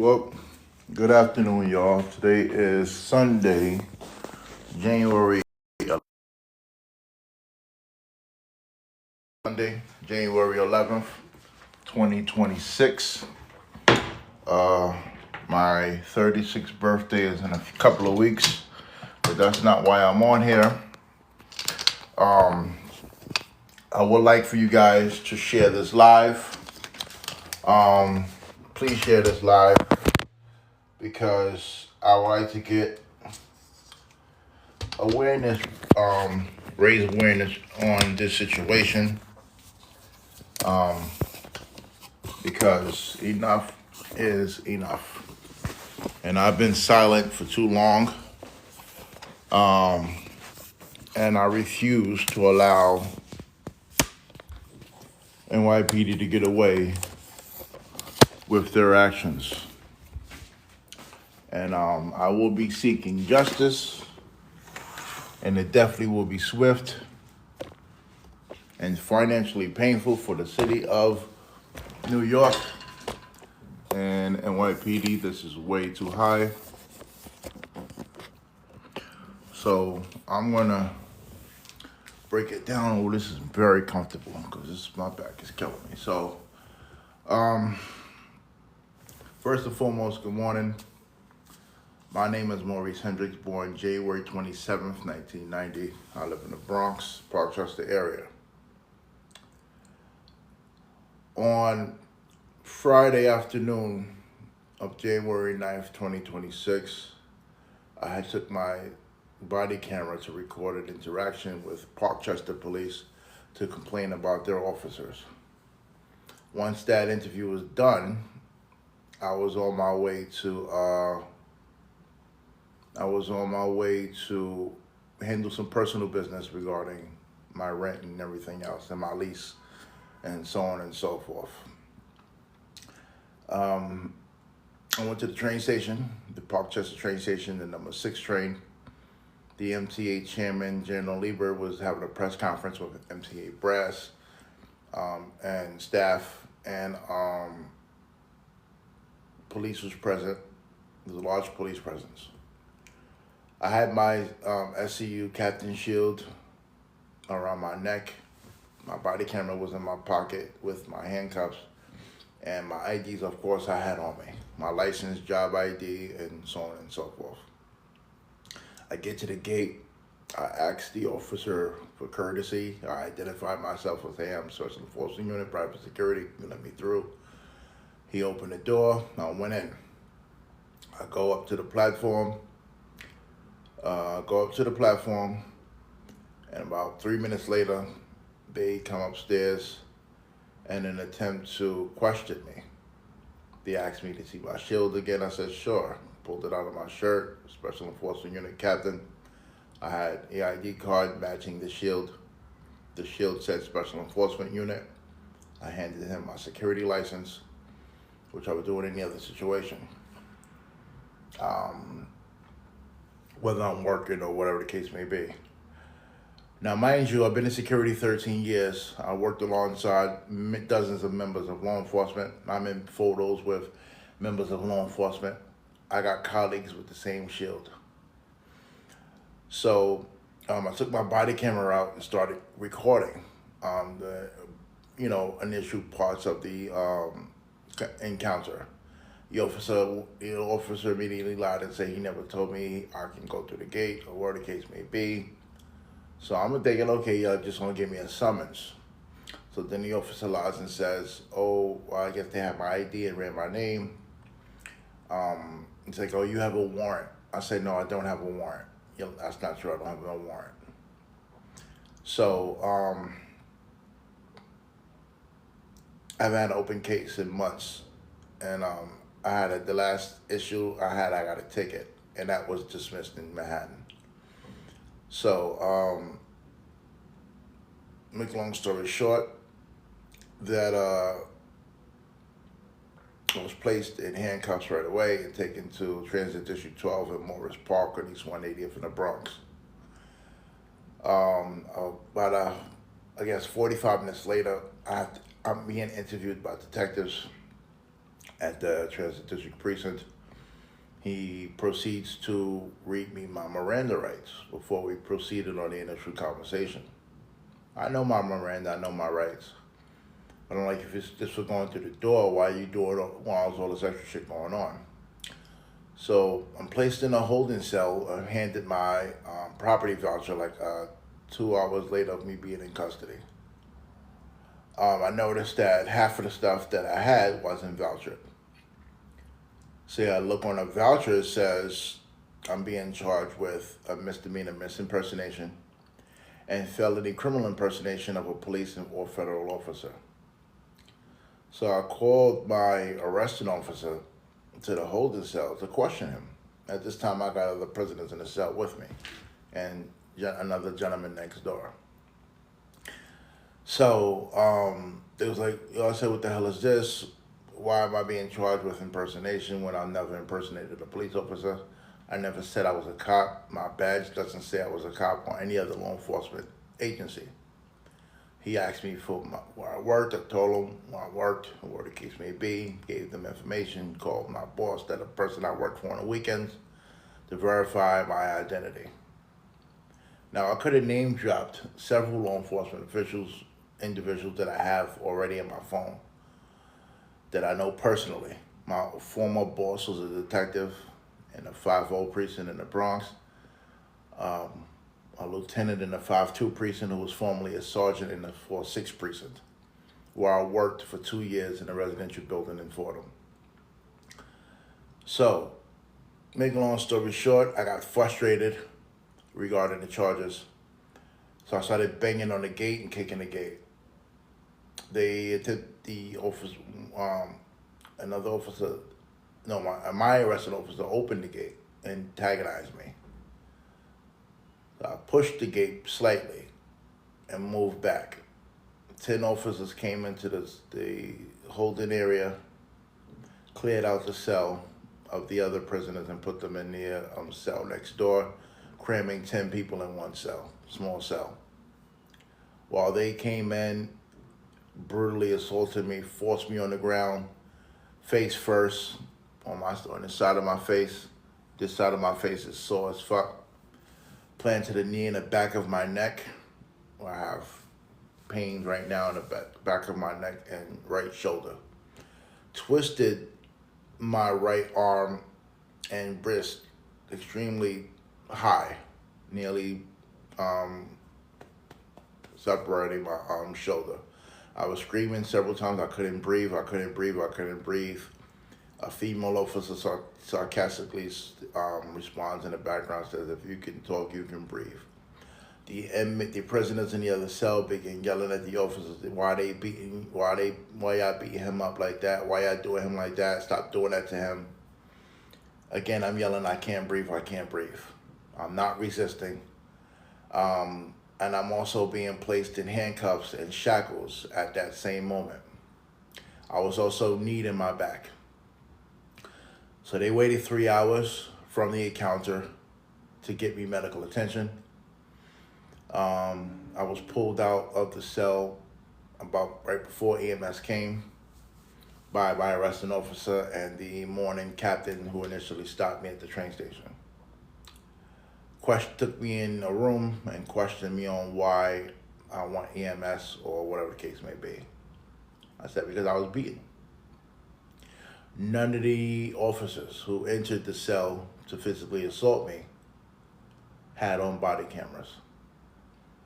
Well, good afternoon, y'all. Today is January January 11th, 2026. My 36th birthday is in a couple of weeks, but that's not why I'm on here. I would like for you guys to share this live. Please share this live because I would like to get awareness, raise awareness on this situation. Because enough is enough. And I've been silent for too long. And I refuse to allow NYPD to get away with their actions. And I will be seeking justice, and it definitely will be swift and financially painful for the city of New York and NYPD. This is way too high. So I'm gonna break it down. Oh, this is very comfortable because my back is killing me. So, first and foremost, good morning. My name is Maurice Hendricks, born January 27th, 1990. I live in the Bronx, Parkchester area. On Friday afternoon of January 9th, 2026, I took my body camera to record an interaction with Parkchester police to complain about their officers. Once that interview was done, I was on my way to handle some personal business regarding my rent and everything else, and my lease, and so on and so forth. I went to the train station, the Parkchester train station, the number 6 train. The MTA chairman, General Lieber, was having a press conference with MTA brass and staff, and police was present. There was a large police presence. I had my SCU Captain Shield around my neck. My body camera was in my pocket with my handcuffs, and my IDs, of course, I had on me. My license, job ID, and so on and so forth. I get to the gate. I asked the officer for courtesy. I identified myself as, hey, I'm Special Enforcement Unit, Private Security. You let me through. He opened the door. I went in. I go up to the platform. And about 3 minutes later, they come upstairs in an attempt to question me. They asked me to see my shield again. I said, sure. Pulled it out of my shirt, Special Enforcement Unit Captain. I had an ID card matching the shield. The shield said Special Enforcement Unit. I handed him my security license, which I would do in any other situation. Whether I'm working or whatever the case may be. Now, mind you, I've been in security 13 years. I worked alongside dozens of members of law enforcement. I'm in photos with members of law enforcement. I got colleagues with the same shield. So I took my body camera out and started recording the initial parts of the encounter. The officer immediately lied and said he never told me I can go through the gate or whatever the case may be. So I'm thinking, okay, y'all just want to give me a summons. So then the officer lies and says, oh, well, I guess they have my ID and ran my name. He's like, oh, you have a warrant. I said, no, I don't have a warrant. That's not true, I don't have no warrant. So I've had an open case in months. And I had the last issue I got a ticket, and that was dismissed in Manhattan. So, make a long story short, that I was placed in handcuffs right away and taken to Transit District 12 in Morris Park on East 180th in the Bronx. About 45 minutes later, I'm being interviewed by detectives, at the Transit District Precinct. He proceeds to read me my Miranda rights before we proceeded on the initial conversation. I know my Miranda, I know my rights. I don't like if it's just for going through the door, why you doing it while there's all this extra shit going on? So I'm placed in a holding cell, handed my property voucher like 2 hours later of me being in custody. I noticed that half of the stuff that I had wasn't vouchered. See, I look on a voucher, it says I'm being charged with a misdemeanor misimpersonation and felony criminal impersonation of a police or federal officer. So I called my arresting officer to the holding cell to question him. At this time, I got other prisoners in the cell with me and another gentleman next door. So it was like, I said, what the hell is this? Why am I being charged with impersonation when I never impersonated a police officer? I never said I was a cop. My badge doesn't say I was a cop or any other law enforcement agency. He asked me for where I worked. I told him where I worked, where the case may be, gave them information, called my boss, that a person I worked for on the weekends, to verify my identity. Now, I could have name dropped several law enforcement individuals that I have already in my phone that I know personally. My former boss was a detective in the 5-0 precinct in the Bronx. A lieutenant in the 5-2 precinct who was formerly a sergeant in the 4-6 precinct, where I worked for 2 years in a residential building in Fordham. So, make a long story short, I got frustrated regarding the charges. So I started banging on the gate and kicking the gate. They took the officer, another officer, no, my arresting officer opened the gate and antagonized me. So I pushed the gate slightly and moved back. 10 officers came into the holding area, cleared out the cell of the other prisoners and put them in the cell next door, cramming 10 people in one cell, small cell. While they came in, brutally assaulted me, forced me on the ground, face first, on the side of my face. This side of my face is sore as fuck. Planted a knee in the back of my neck, where I have pain right now in the back of my neck and right shoulder. Twisted my right arm and wrist extremely high, nearly separating my shoulder. I was screaming several times. I couldn't breathe. A female officer sarcastically responds in the background, says, "If you can talk, you can breathe." The prisoners in the other cell began yelling at the officers, why y'all beating him up like that? Why y'all doing him like that? Stop doing that to him. Again, I'm yelling, I can't breathe. I'm not resisting. And I'm also being placed in handcuffs and shackles at that same moment. I was also kneed in my back. So they waited 3 hours from the encounter to get me medical attention. I was pulled out of the cell about right before EMS came by my arresting officer and the morning captain who initially stopped me at the train station. Took me in a room and questioned me on why I want EMS or whatever the case may be. I said, because I was beaten. None of the officers who entered the cell to physically assault me had on body cameras.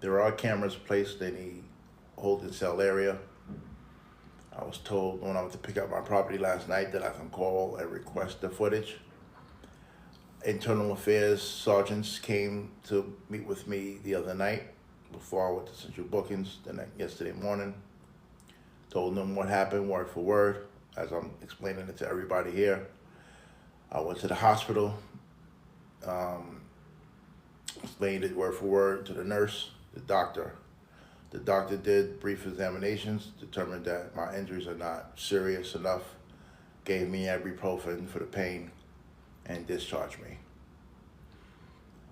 There are cameras placed in the holding cell area. I was told when I went to pick up my property last night that I can call and request the footage. Internal Affairs sergeants came to meet with me the other night before I went to Central Bookings yesterday morning. Told them what happened word for word as I'm explaining it to everybody here. I went to the hospital, explained it word for word to the nurse, the doctor. The doctor did brief examinations, determined that my injuries are not serious enough, gave me ibuprofen for the pain, and discharged me.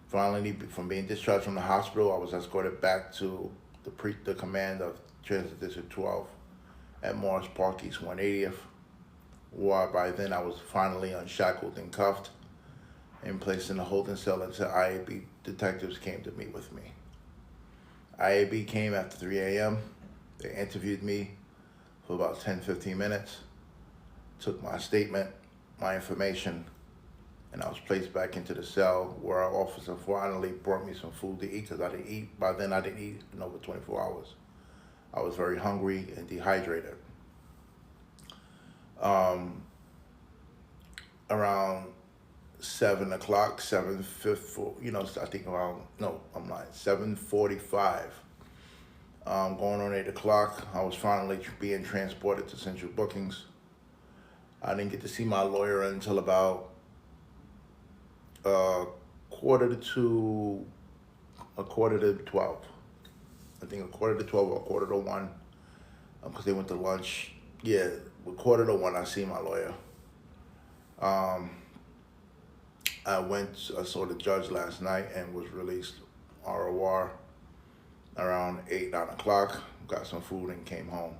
Finally, from being discharged from the hospital, I was escorted back to the command of Transit District 12 at Morris Park East 180th, where by then I was finally unshackled and cuffed and placed in a holding cell until IAB detectives came to meet with me. IAB came after 3 a.m. They interviewed me for about 10-15 minutes, took my statement, my information, and I was placed back into the cell where our officer finally brought me some food to eat because I didn't eat. By then I didn't eat in over 24 hours. I was very hungry and dehydrated. Around 7 o'clock, 7:50, I think around, no, I'm lying, 7:45. Going on 8 o'clock, I was finally being transported to Central Bookings. I didn't get to see my lawyer until about quarter to 12. I think a quarter to 12 or a quarter to 1, because they went to lunch. Yeah, a quarter to 1, I see my lawyer. I saw the judge last night and was released ROR around 8, 9 o'clock. Got some food and came home.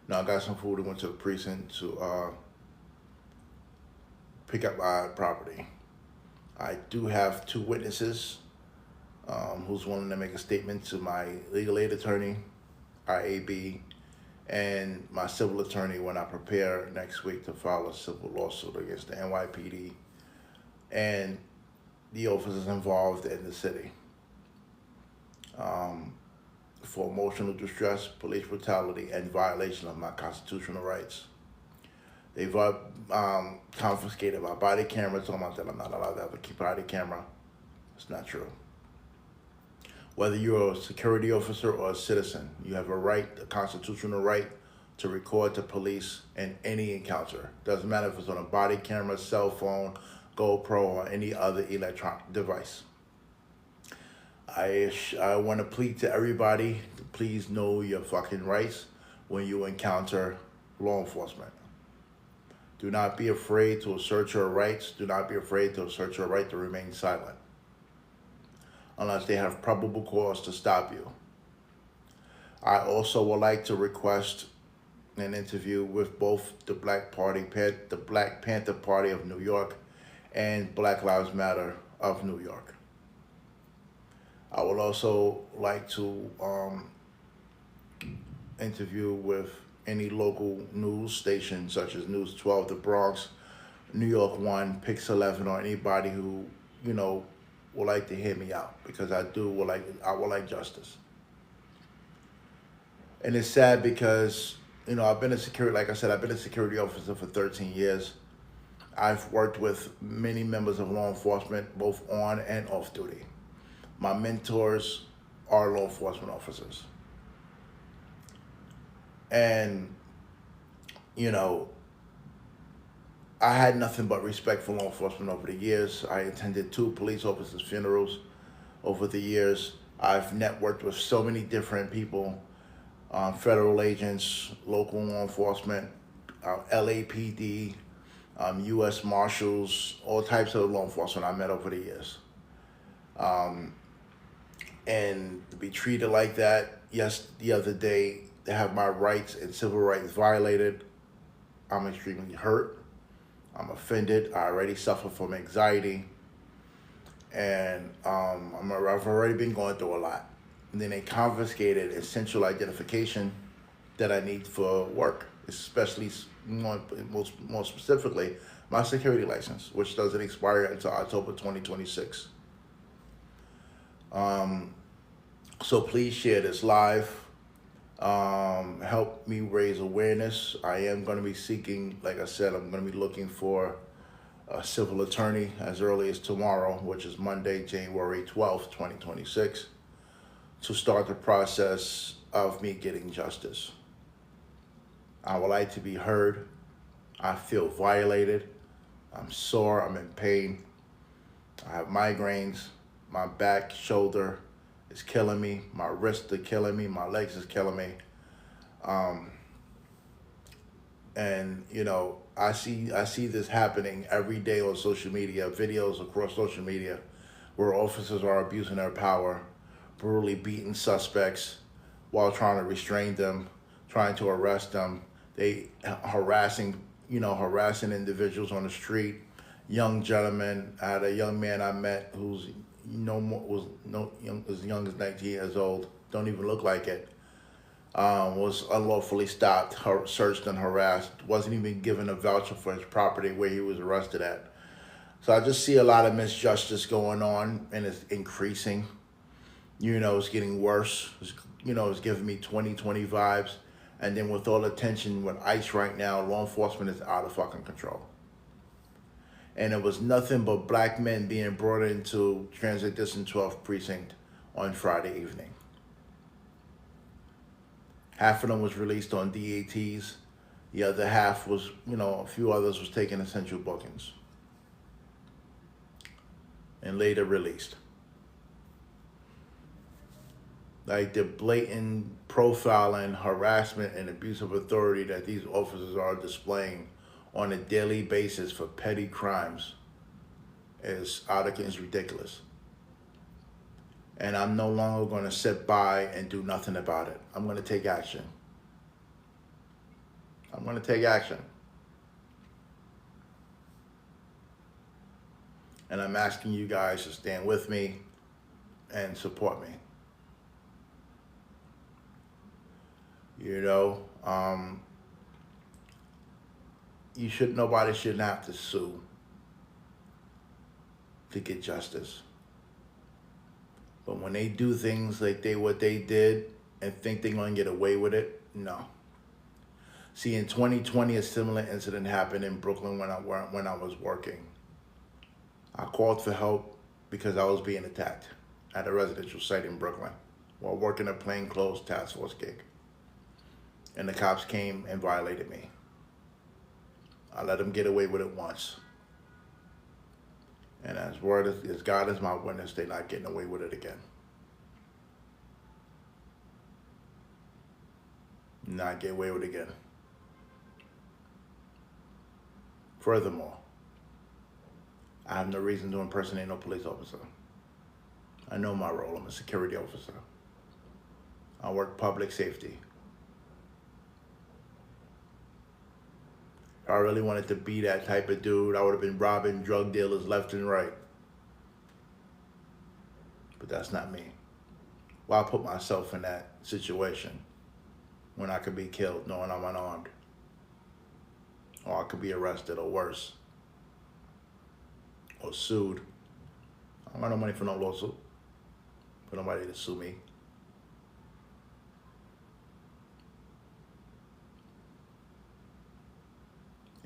Now I got some food and went to the precinct to pick up my property. I do have 2 witnesses who's willing to make a statement to my legal aid attorney, IAB, and my civil attorney when I prepare next week to file a civil lawsuit against the NYPD and the officers involved in the city for emotional distress, police brutality, and violation of my constitutional rights. They've confiscated my body camera, talking about that I'm not allowed to have a body camera. It's not true. Whether you're a security officer or a citizen, you have a right, a constitutional right, to record the police in any encounter. Doesn't matter if it's on a body camera, cell phone, GoPro, or any other electronic device. I want to plead to everybody to please know your fucking rights when you encounter law enforcement. Do not be afraid to assert your rights. Do not be afraid to assert your right to remain silent, unless they have probable cause to stop you. I also would like to request an interview with both the Black Panther Party of New York and Black Lives Matter of New York. I would also like to interview with any local news station such as News 12 The Bronx, New York 1, Pix 11, or anybody who, would like to hear me out, because I would like justice. And it's sad because, I've been a security officer for 13 years. I've worked with many members of law enforcement, both on and off duty. My mentors are law enforcement officers. And, I had nothing but respect for law enforcement over the years. I attended 2 police officers' funerals over the years. I've networked with so many different people, federal agents, local law enforcement, LAPD, U.S. Marshals, all types of law enforcement I met over the years. And to be treated like that, yes, the other day, to have my rights and civil rights violated, I'm extremely hurt. I'm offended. I already suffer from anxiety. And I've already been going through a lot. And then they confiscated essential identification that I need for work, especially more specifically, my security license, which doesn't expire until October 2026. So please share this live. Help me raise awareness. I am going to be seeking, like I said, I'm going to be looking for a civil attorney as early as tomorrow, which is Monday, January 12th, 2026, to start the process of me getting justice. I would like to be heard. I feel violated. I'm sore. I'm in pain. I have migraines. My back, shoulder is killing me. My wrists are killing me. My legs is killing me. And I see this happening every day on social media, videos across social media, where officers are abusing their power, brutally beating suspects while trying to restrain them, trying to arrest them. They harassing harassing individuals on the street, young gentlemen. I had a young man I met who's as young as 19 years old, don't even look like it. Was unlawfully stopped, searched, and harassed. Wasn't even given a voucher for his property where he was arrested at. So I just see a lot of misjustice going on, and it's increasing. It's getting worse. It's giving me 2020 vibes. And then with all the tension with ICE right now, law enforcement is out of fucking control. And it was nothing but black men being brought into Transit District 12 precinct on Friday evening. Half of them was released on DATs. The other half was, a few others was taking essential bookings and later released. Like the blatant profiling, harassment, and abuse of authority that these officers are displaying on a daily basis for petty crimes is ridiculous. And I'm no longer going to sit by and do nothing about it. I'm going to take action. I'm going to take action. And I'm asking you guys to stand with me and support me. Nobody shouldn't have to sue to get justice. But when they do things like what they did and think they're going to get away with it, no. See, in 2020, a similar incident happened in Brooklyn when I was working. I called for help because I was being attacked at a residential site in Brooklyn while working a plainclothes task force gig. And the cops came and violated me. I let them get away with it once. And as God is my witness, they're not getting away with it again. Not get away with it again. Furthermore, I have no reason to impersonate no police officer. I know my role. I'm a security officer. I work public safety. If I really wanted to be that type of dude, I would have been robbing drug dealers left and right. But that's not me. Why put myself in that situation when I could be killed knowing I'm unarmed? Or I could be arrested or worse. Or sued. I don't got no money for no lawsuit. For nobody to sue me.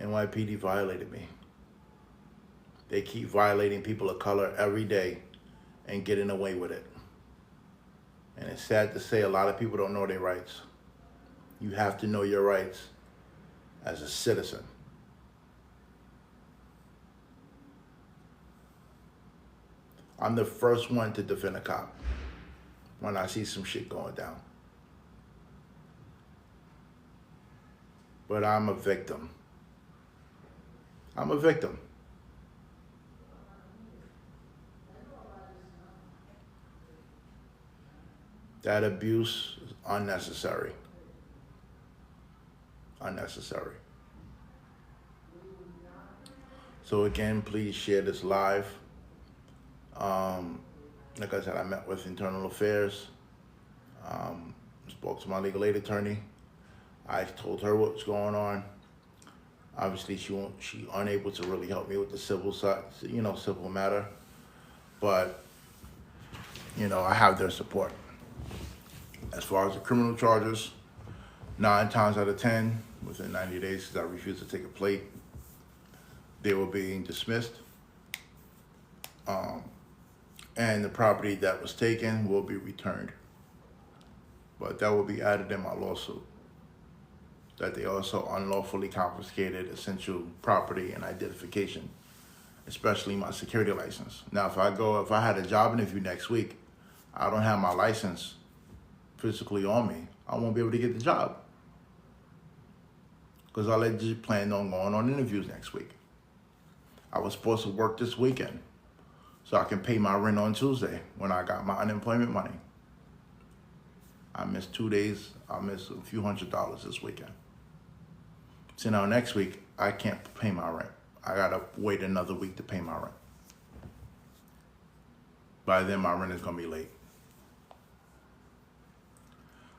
NYPD violated me. They keep violating people of color every day and getting away with it. And it's sad to say a lot of people don't know their rights. You have to know your rights as a citizen. I'm the first one to defend a cop when I see some shit going down. But I'm a victim. I'm a victim. That abuse is unnecessary. Unnecessary. So again, please share this live. Like I said, I met with Internal Affairs. Spoke to my legal aid attorney. I told her what's going on. Obviously, she unable to really help me with the civil side, civil matter. But, I have their support. As far as the criminal charges, 9 times out of 10, within 90 days, because I refused to take a plate, they were being dismissed. And the property that was taken will be returned. But that will be added in my lawsuit. That they also unlawfully confiscated essential property and identification, especially my security license. Now, if I had a job interview next week, I don't have my license physically on me, I won't be able to get the job. Because I already planned on going on interviews next week. I was supposed to work this weekend so I can pay my rent on Tuesday when I got my unemployment money. I missed 2 days. I missed a few $100s this weekend. So now next week, I can't pay my rent. I gotta wait another week to pay my rent. By then, my rent is gonna be late.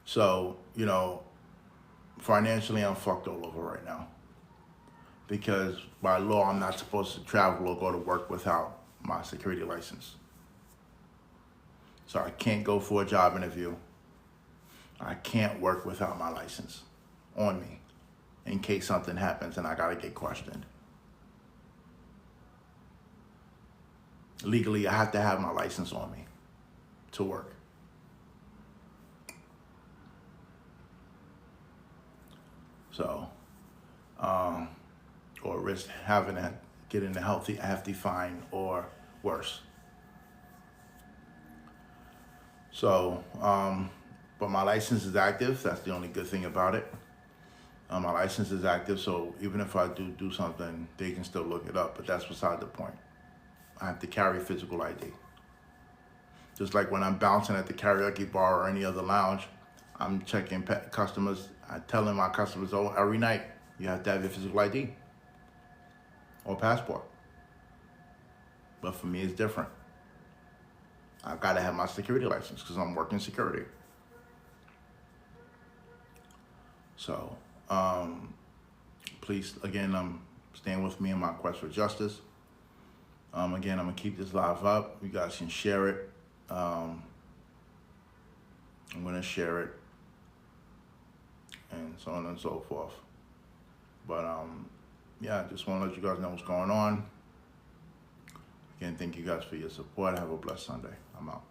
So, you know, financially, I'm fucked all over right now. Because by law, I'm not supposed to travel or go to work without my security license. So I can't go for a job interview. I can't work without my license on me in case something happens and I gotta get questioned. Legally, I have to have my license on me to work. So, or risk having to get in a hefty fine or worse. So, but my license is active. That's the only good thing about it. My license is active, so even if I do something, they can still look it up, but that's beside the point. I have to carry physical ID. Just like when I'm bouncing at the karaoke bar or any other lounge, I'm checking customers. I'm telling my customers, oh, every night, you have to have your physical ID or passport. But for me, it's different. I've got to have my security license because I'm working security. So, please, again, stand with me in my quest for justice. Again, I'm gonna keep this live up. You guys can share it. I'm gonna share it, and so on and so forth. But yeah, I just want to let you guys know what's going on. Again, thank you guys for your support. Have a blessed Sunday. I'm out.